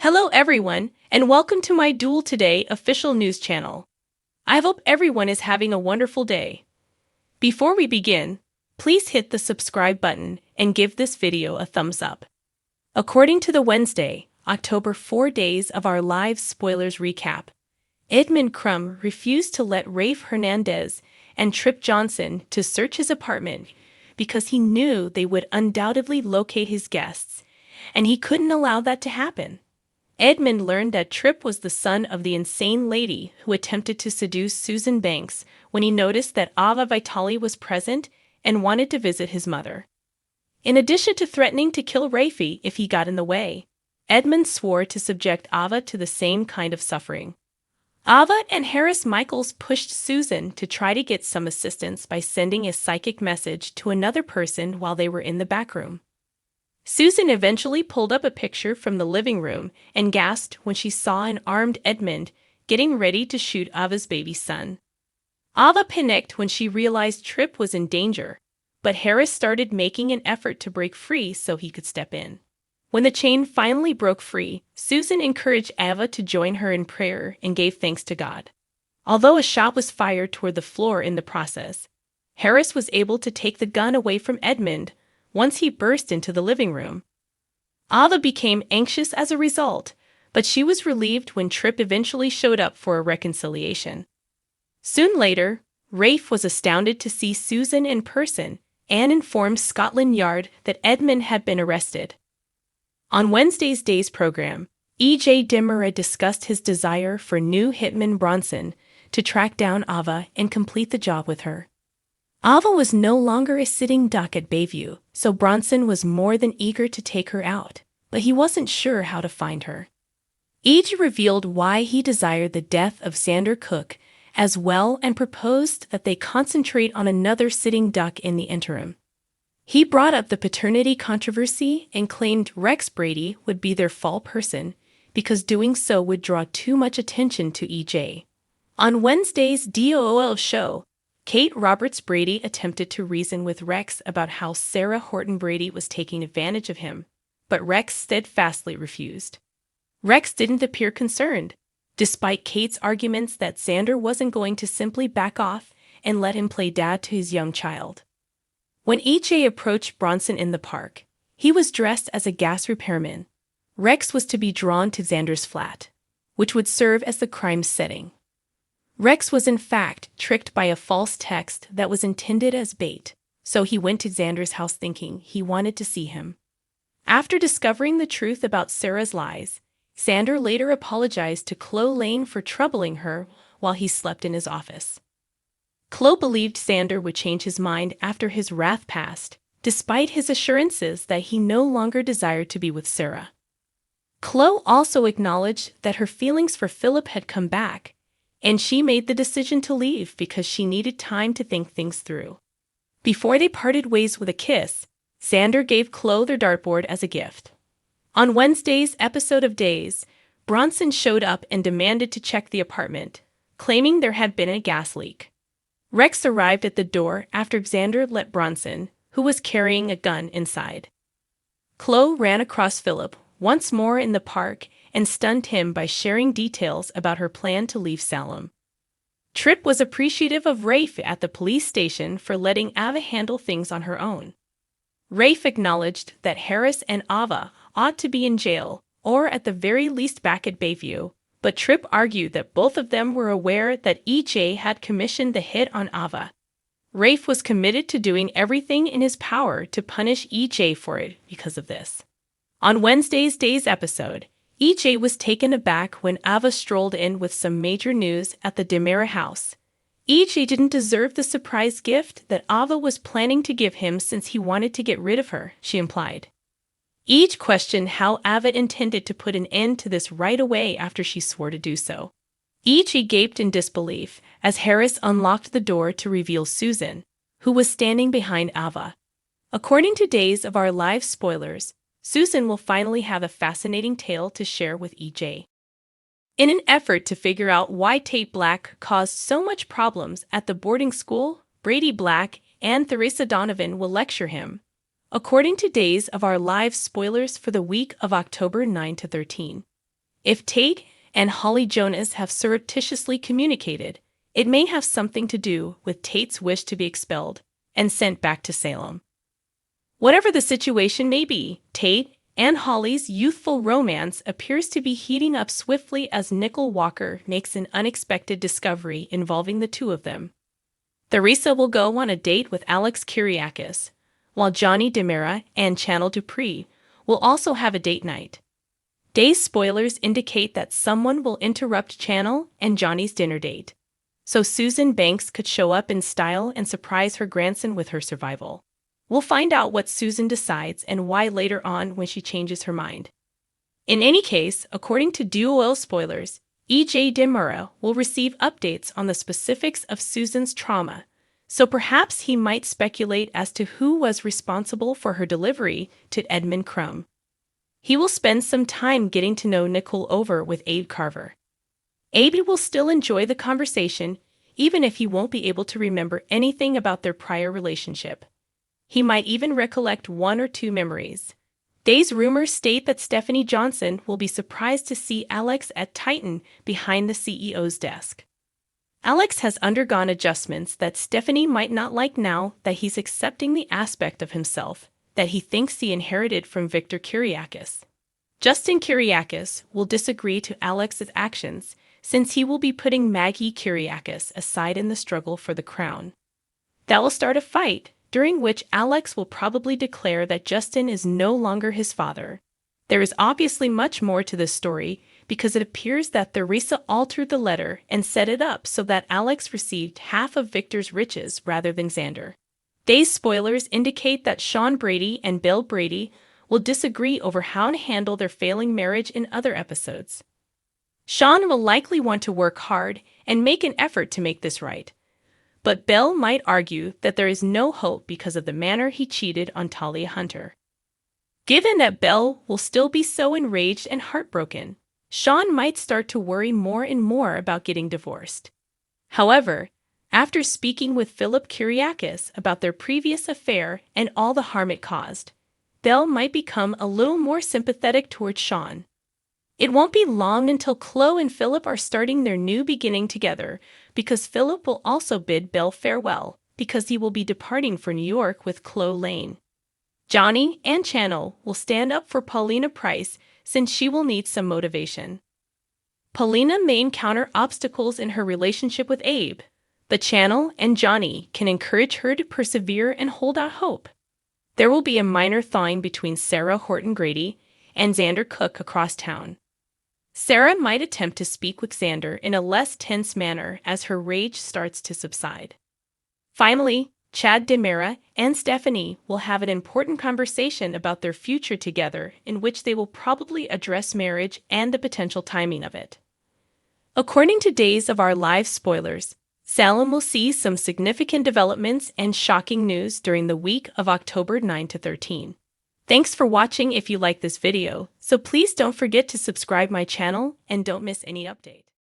Hello everyone, and welcome to my Duel Today official news channel. I hope everyone is having a wonderful day. Before we begin, please hit the subscribe button and give this video a thumbs up. According to the Wednesday, October 4 days of our live spoilers recap, Edmund Crumb refused to let Rafe Hernandez and Trip Johnson to search his apartment because he knew they would undoubtedly locate his guests, and he couldn't allow that to happen. Edmund learned that Trip was the son of the insane lady who attempted to seduce Susan Banks when he noticed that Ava Vitali was present and wanted to visit his mother. In addition to threatening to kill Rafe if he got in the way, Edmund swore to subject Ava to the same kind of suffering. Ava and Harris Michaels pushed Susan to try to get some assistance by sending a psychic message to another person while they were in the back room. Susan eventually pulled up a picture from the living room and gasped when she saw an armed Edmund getting ready to shoot Ava's baby son. Ava panicked when she realized Trip was in danger, but Harris started making an effort to break free so he could step in. When the chain finally broke free, Susan encouraged Ava to join her in prayer and gave thanks to God. Although a shot was fired toward the floor in the process, Harris was able to take the gun away from Edmund once he burst into the living room. Ava became anxious as a result, but she was relieved when Trip eventually showed up for a reconciliation. Soon later, Rafe was astounded to see Susan in person and informed Scotland Yard that Edmund had been arrested. On Wednesday's Days program, E.J. Demura discussed his desire for new hitman Bronson to track down Ava and complete the job with her. Ava was no longer a sitting duck at Bayview, so Bronson was more than eager to take her out, but he wasn't sure how to find her. E.J. revealed why he desired the death of Xander Cook as well and proposed that they concentrate on another sitting duck in the interim. He brought up the paternity controversy and claimed Rex Brady would be their fall person because doing so would draw too much attention to E.J. On Wednesday's DOOL show, Kate Roberts Brady attempted to reason with Rex about how Sarah Horton Brady was taking advantage of him, but Rex steadfastly refused. Rex didn't appear concerned, despite Kate's arguments that Xander wasn't going to simply back off and let him play dad to his young child. When E.J. approached Bronson in the park, he was dressed as a gas repairman. Rex was to be drawn to Xander's flat, which would serve as the crime setting. Rex was in fact tricked by a false text that was intended as bait, so he went to Xander's house thinking he wanted to see him. After discovering the truth about Sarah's lies, Xander later apologized to Chloe Lane for troubling her while he slept in his office. Chloe believed Xander would change his mind after his wrath passed, despite his assurances that he no longer desired to be with Sarah. Chloe also acknowledged that her feelings for Philip had come back, and she made the decision to leave because she needed time to think things through. Before they parted ways with a kiss, Xander gave Chloe their dartboard as a gift. On Wednesday's episode of Days, Bronson showed up and demanded to check the apartment, claiming there had been a gas leak. Rex arrived at the door after Xander let Bronson, who was carrying a gun, inside. Chloe ran across Philip once more in the park and stunned him by sharing details about her plan to leave Salem. Trip was appreciative of Rafe at the police station for letting Ava handle things on her own. Rafe acknowledged that Harris and Ava ought to be in jail, or at the very least back at Bayview, but Trip argued that both of them were aware that E.J. had commissioned the hit on Ava. Rafe was committed to doing everything in his power to punish E.J. for it because of this. On Wednesday's Days episode, E.J. was taken aback when Ava strolled in with some major news at the Demura house. E.J. didn't deserve the surprise gift that Ava was planning to give him since he wanted to get rid of her, she implied. E.J. questioned how Ava intended to put an end to this right away after she swore to do so. E.J. gaped in disbelief as Harris unlocked the door to reveal Susan, who was standing behind Ava. According to Days of Our Live spoilers, Susan will finally have a fascinating tale to share with E.J. In an effort to figure out why Tate Black caused so much problems at the boarding school, Brady Black and Theresa Donovan will lecture him. According to Days of Our Live spoilers for the week of October 9 to 13. If Tate and Holly Jonas have surreptitiously communicated, it may have something to do with Tate's wish to be expelled and sent back to Salem. Whatever the situation may be, Tate and Holly's youthful romance appears to be heating up swiftly as Nicole Walker makes an unexpected discovery involving the two of them. Theresa will go on a date with Alex Kyriakis, while Johnny DiMera and Chanel Dupree will also have a date night. Day's spoilers indicate that someone will interrupt Chanel and Johnny's dinner date, so Susan Banks could show up in style and surprise her grandson with her survival. We'll find out what Susan decides and why later on when she changes her mind. In any case, according to Duo Oil spoilers, E.J. DiMera will receive updates on the specifics of Susan's trauma, so perhaps he might speculate as to who was responsible for her delivery to Edmund Crumb. He will spend some time getting to know Nicole over with Abe Carver. Abe will still enjoy the conversation, even if he won't be able to remember anything about their prior relationship. He might even recollect one or two memories. Day's rumors state that Stephanie Johnson will be surprised to see Alex at Titan behind the CEO's desk. Alex has undergone adjustments that Stephanie might not like now that he's accepting the aspect of himself that he thinks he inherited from Victor Kyriakis. Justin Kyriakis will disagree to Alex's actions since he will be putting Maggie Kyriakis aside in the struggle for the crown. That will start a fight, during which Alex will probably declare that Justin is no longer his father. There is obviously much more to this story because it appears that Theresa altered the letter and set it up so that Alex received half of Victor's riches rather than Xander. Day's spoilers indicate that Sean Brady and Bill Brady will disagree over how to handle their failing marriage in other episodes. Sean will likely want to work hard and make an effort to make this right. But Bill might argue that there is no hope because of the manner he cheated on Talia Hunter. Given that Bill will still be so enraged and heartbroken, Sean might start to worry more and more about getting divorced. However, after speaking with Philip Kyriakis about their previous affair and all the harm it caused, Bill might become a little more sympathetic towards Sean. It won't be long until Chloe and Philip are starting their new beginning together, because Philip will also bid Bill farewell, because he will be departing for New York with Chloe Lane. Johnny and Chanel will stand up for Paulina Price since she will need some motivation. Paulina may encounter obstacles in her relationship with Abe, but Chanel and Johnny can encourage her to persevere and hold out hope. There will be a minor thawing between Sarah Horton Grady and Xander Cook across town. Sarah might attempt to speak with Xander in a less tense manner as her rage starts to subside. Finally, Chad DiMera and Stephanie will have an important conversation about their future together in which they will probably address marriage and the potential timing of it. According to Days of Our Lives spoilers, Salem will see some significant developments and shocking news during the week of October 9 to 13. Thanks for watching if you like this video, so please don't forget to subscribe my channel and don't miss any updates.